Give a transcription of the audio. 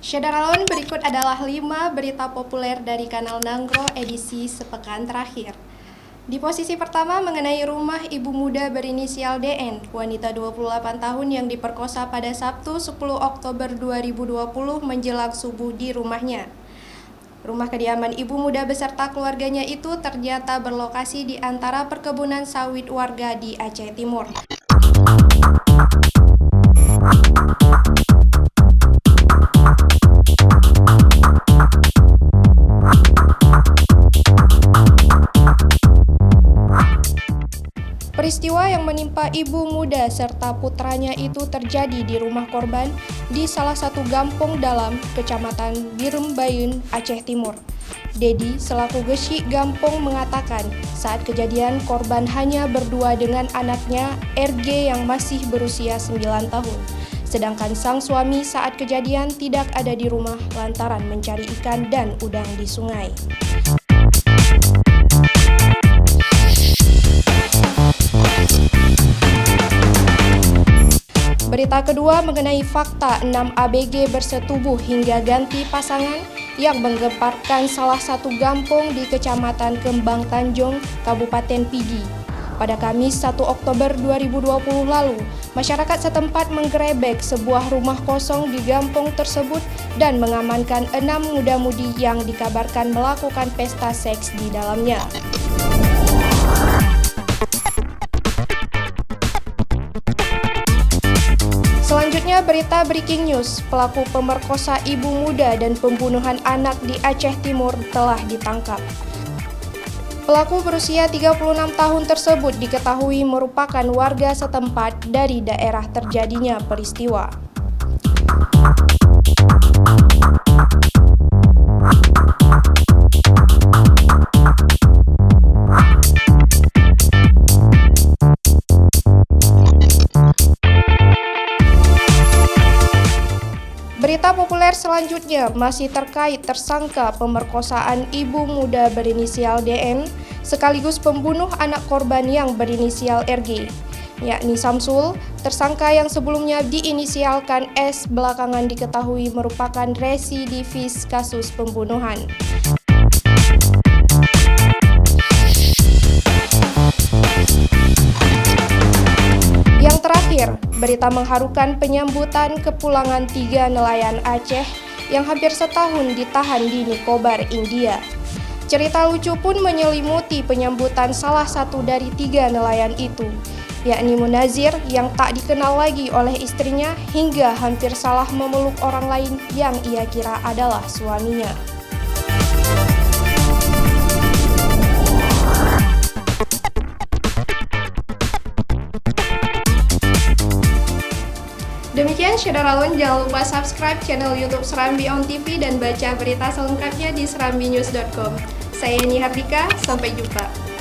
Syederalun, berikut adalah 5 berita populer dari Kanal Nanggro edisi sepekan terakhir. Di posisi pertama mengenai rumah ibu muda berinisial DN, wanita 28 tahun yang diperkosa pada Sabtu 10 Oktober 2020 menjelang subuh di rumahnya. Rumah kediaman ibu muda beserta keluarganya itu ternyata berlokasi di antara perkebunan sawit warga di Aceh Timur. Peristiwa yang menimpa ibu muda serta putranya itu terjadi di rumah korban di salah satu gampong dalam Kecamatan Birembayun, Aceh Timur. Dedi selaku gesik gampong mengatakan saat kejadian korban hanya berdua dengan anaknya RG yang masih berusia 9 tahun. Sedangkan sang suami saat kejadian tidak ada di rumah lantaran mencari ikan dan udang di sungai. Berita kedua mengenai fakta 6 ABG bersetubuh hingga ganti pasangan yang menggemparkan salah satu gampong di Kecamatan Kembang Tanjung, Kabupaten Pidi. Pada Kamis 1 Oktober 2020 lalu, masyarakat setempat menggerebek sebuah rumah kosong di gampong tersebut dan mengamankan 6 muda-mudi yang dikabarkan melakukan pesta seks di dalamnya. Selanjutnya berita breaking news, pelaku pemerkosa ibu muda dan pembunuhan anak di Aceh Timur telah ditangkap. Pelaku berusia 36 tahun tersebut diketahui merupakan warga setempat dari daerah terjadinya peristiwa. Berita populer selanjutnya masih terkait tersangka pemerkosaan ibu muda berinisial DN sekaligus pembunuh anak korban yang berinisial RG, yakni Samsul, tersangka yang sebelumnya diinisialkan S belakangan diketahui merupakan residivis kasus pembunuhan. Yang terakhir, berita mengharukan penyambutan kepulangan 3 nelayan Aceh yang hampir setahun ditahan di Nicobar, India. Cerita lucu pun menyelimuti penyambutan salah satu dari 3 nelayan itu, yakni Munazir yang tak dikenal lagi oleh istrinya hingga hampir salah memeluk orang lain yang ia kira adalah suaminya. Demikian Syederalun, jangan lupa subscribe channel YouTube Serambi On TV dan baca berita selengkapnya di serambinews.com. Saya Yeni Hardika, sampai jumpa.